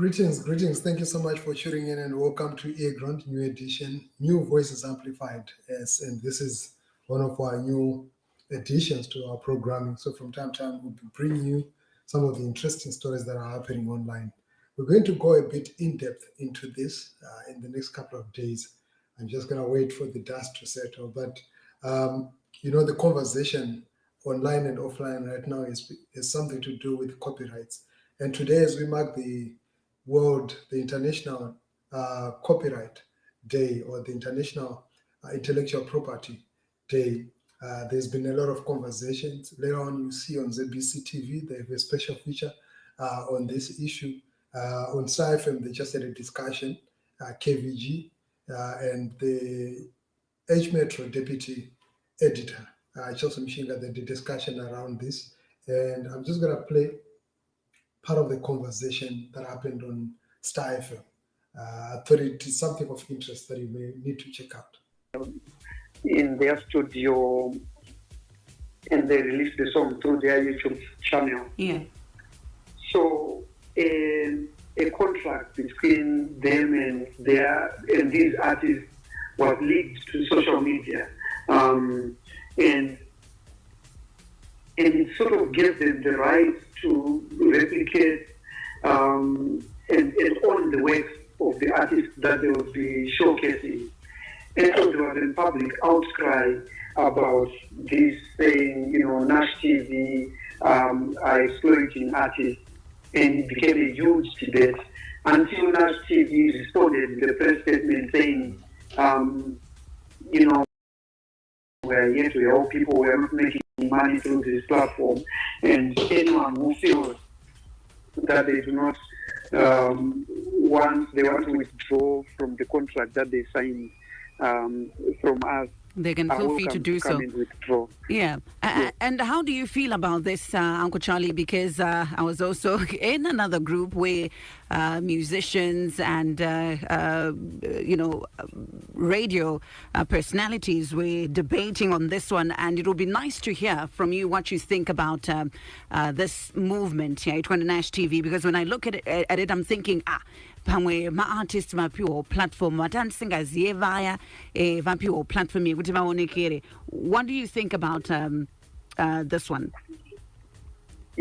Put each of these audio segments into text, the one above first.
Greetings. Thank you so much for tuning in and welcome to Ground New Edition, New Voices Amplified. Yes, and this is one of our new additions to our programming. So from time to time, we'll be bringing you some of the interesting stories that are happening online. We're going to go a bit in depth into this in the next couple of days. I'm just going to wait for the dust to settle. But, the conversation online and offline right now is something to do with copyrights. And today, as we mark the International Copyright Day, or the International Intellectual Property Day, there's been a lot of conversations. Later on, you see on ZBC TV, they have a special feature on this issue. On STARFM, they just had a discussion, KVG, and the H Metro Deputy Editor Charles Mushinga, they did a discussion around this. And I'm just going to play part of the conversation that happened on STARFM. I thought it is something of interest that you may need to check out. In their studio, and they released the song through their YouTube channel. Yeah. So a contract between them and these artists was leaked to social media, and it sort of gave them the right to replicate and own the works of the artists that they would be showcasing. And so there was a public outcry about this, saying, NASH TV are exploiting artists, and it became a huge debate until NASH TV responded in the press statement saying, we're here to help people, we're not making money through this platform, and anyone who feels that they do not want to withdraw from the contract that they signed from us, they can feel free to do so. Yeah. And how do you feel about this, Uncle Charlie? Because I was also in another group where musicians and, radio personalities were debating on this one. And it would be nice to hear from you what you think about this movement here at NASH TV. Because when I look at it, I'm thinking, pamwe ma-artists mapiwo platform watandisingaziye vaya vapiwo platform yekuti vaonekere. What do you think about this one?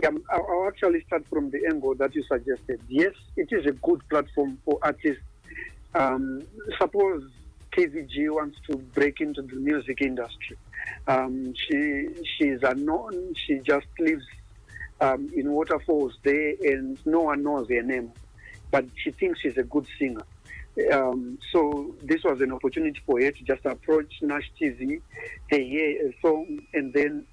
Yeah, I'll actually start from the angle that you suggested. Yes, it is a good platform for artists. Suppose KVG wants to break into the music industry. She's unknown. She just lives in waterfalls there, and no one knows her name. But she thinks she's a good singer. So this was an opportunity for her to just approach NASH TV, they hear a song, and then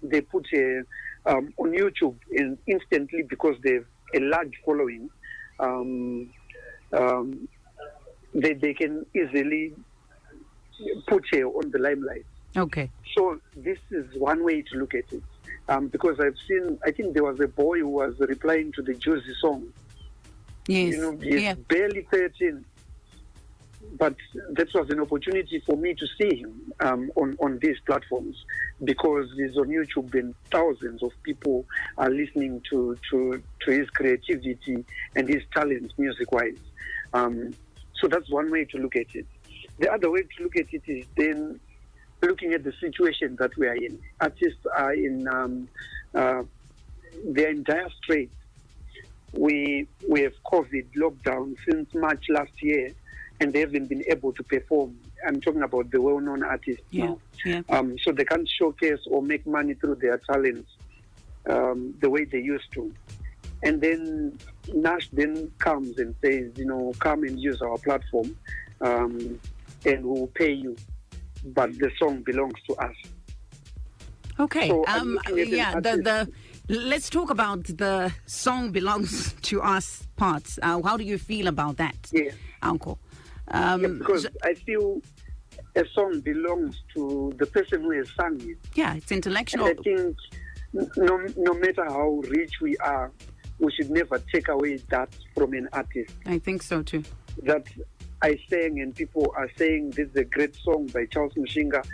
they put it on YouTube, and instantly, because they have a large following, they can easily put her on the limelight. Okay. So this is one way to look at it. Because I think there was a boy who was replying to the Juicy song. Yes. He's barely 13. But that was an opportunity for me to see him on these platforms, because he's on YouTube and thousands of people are listening to his creativity and his talent music-wise. So that's one way to look at it. The other way to look at it is then looking at the situation that we are in. Artists are they're in dire straits. We have COVID lockdown since March last year, and they haven't been able to perform. I'm talking about the well-known artists now. Yeah. So they can't showcase or make money through their talents the way they used to. And then NASH then comes and says, come and use our platform, and we'll pay you, but the song belongs to us. Okay. So let's talk about the song belongs to us parts. How do you feel about that, Uncle? Because I feel a song belongs to the person who has sung it. Yeah, it's intellectual. And I think no matter how rich we are, we should never take away that from an artist. I think so too. That I sang and people are saying this is a great song by Charles Mushinga.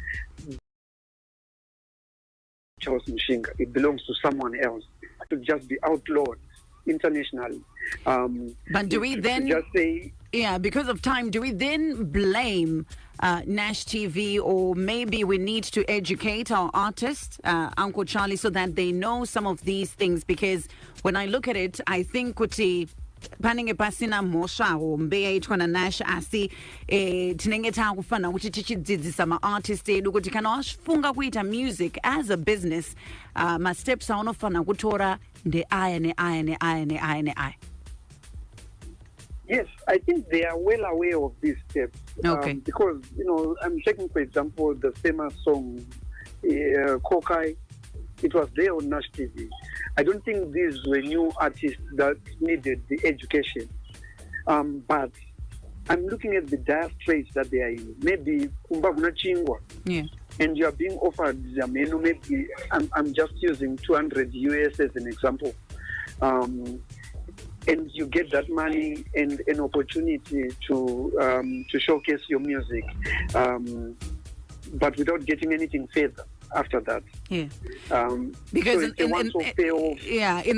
Charles Mushinga, it belongs to someone else. It should just be outlawed internationally. But do we then just say, yeah, because of time, do we then blame NASH TV, or maybe we need to educate our artists, Uncle Charlie, so that they know some of these things? Because when I look at it, I think kuti panenge pasina mosha or mbeya itwa na NASH asi tinenge takufana kuti tichidzidzisa ma-artist edu kuti kana wafunga kuita music as a business, ma-steps aunofana kutora nde aya ne aya ne aya ne aya ne aya. yes, I think they are well aware of these steps. Okay. Because, I'm taking, for example, the famous song, Kokai. It was there on NASH TV. I don't think these were new artists that needed the education. But I'm looking at the dire straits that they are in. Maybe Kumbaguna Chingwa. Yeah. And you are being offered Zameno, maybe I'm just using 200 US as an example. And you get that money and an opportunity to showcase your music, but without getting anything further after that. Yeah. Because in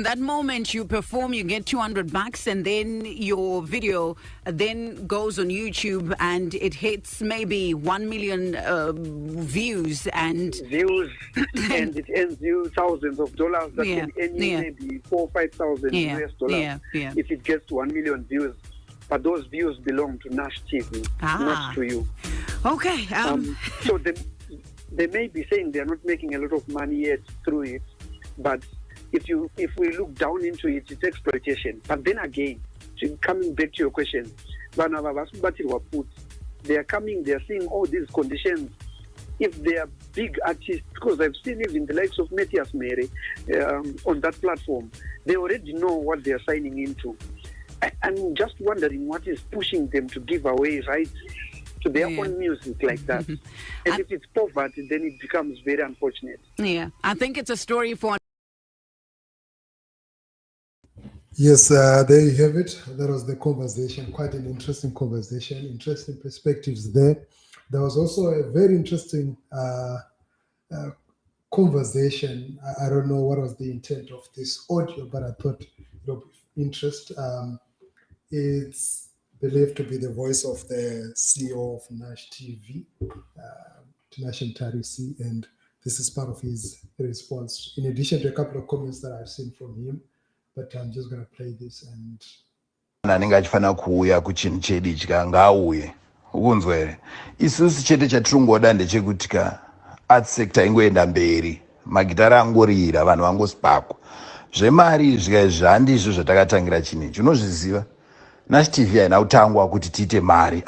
that moment you perform, you get $200, and then your video then goes on YouTube and it hits maybe 1 million views and and it earns you thousands of dollars. That can earn you maybe 4,000 or 5,000 US dollars if it gets to 1 million views. But those views belong to NASH TV, not to you. Okay. So they may be saying they're not making a lot of money yet through it, but if we look down into it, it's exploitation. But then again, coming back to your question, they are coming, they are seeing all these conditions. If they are big artists, because I've seen even the likes of Matthias Mary on that platform, they already know what they are signing into. I'm just wondering what is pushing them to give away rights to their own music like that. And if it's poverty, then it becomes very unfortunate. Yeah, I think it's a story for... Yes, there you have it. That was the conversation. Quite an interesting conversation, interesting perspectives there. There was also a very interesting conversation. I don't know what was the intent of this audio, but I thought it would be of interest. It's believed to be the voice of the CEO of NASH TV, Tinashe Tarisi, and this is part of his response, in addition to a couple of comments that I've seen from him. But I'm just going to play this and... Anenge achifana kuuya kuchinhu chedu ichi ngauye ukunzwa here. Isusu chete chatiringoda ndechekuti art sector ingoenda mberi, magitara angorira, vanhu vangosipakwa. Zvemari izvi handizvo zvatakatangira chinhu ichi. Unozviziva? NASH TV haina kutangwa kuti tiite mari.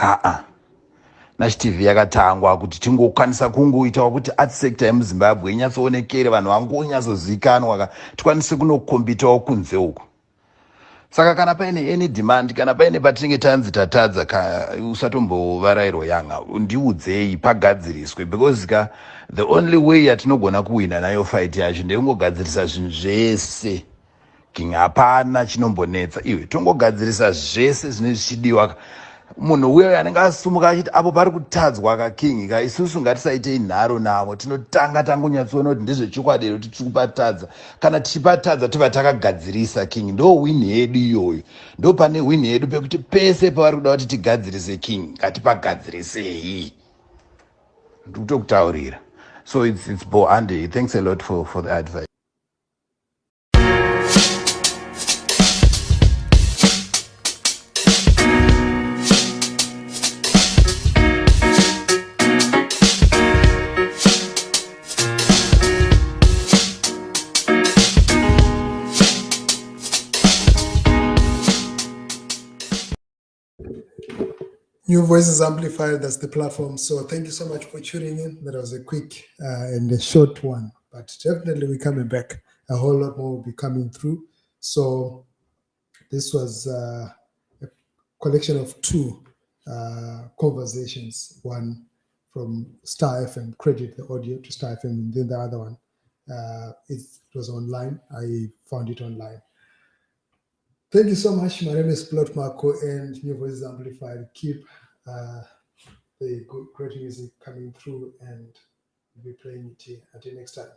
NASH TV yakatangwa kuti tingokwanisa kungoitawo kuti art sector yemuZimbabwe inyatsoonekere, vanhu vangonyatsozivikanwa, tikwanise kunokombitawo kunze uku. Saka kana paine any demand, kana paine patinenge tanzi tatadza, usatombovarairwa yanga, ndiudzei pagadziriswe, because the only way yatinogona kuwina nayo fight yacho ndekungogadzirisa zvinhu zvese. Hapana chinombonetsa. Iwe tongogadzirisa zvese zvine zvichidiwa. Munhu uyo anenge asumuka achiti apo pari kutadzwa King, isusu ngatisaitei nharo navo, tinotanga tangonyatsoona kuti ndezvechokwadi kuti tiri kupatadza. Kana tichipatadza tobva takagadzirisa King. Ndo win yedu iyoyo. Ndo pane win yedu pekuti pese pavari kuda kuti tigadzirise King, ngatipagadzirisei. Ndikutokutaurira. So it's Bo Andy. Thanks a lot for the advice. New Voices Amplified, that's the platform. So thank you so much for tuning in. That was a quick and a short one, but definitely we're coming back. A whole lot more will be coming through. So this was a collection of two conversations, one from STARFM, credit the audio to STARFM, and then the other one, it was online. I found it online. Thank you so much. My name is Plot Marco and New Voices Amplified. Keep the good, great music coming through, and we'll be playing it here. Until next time.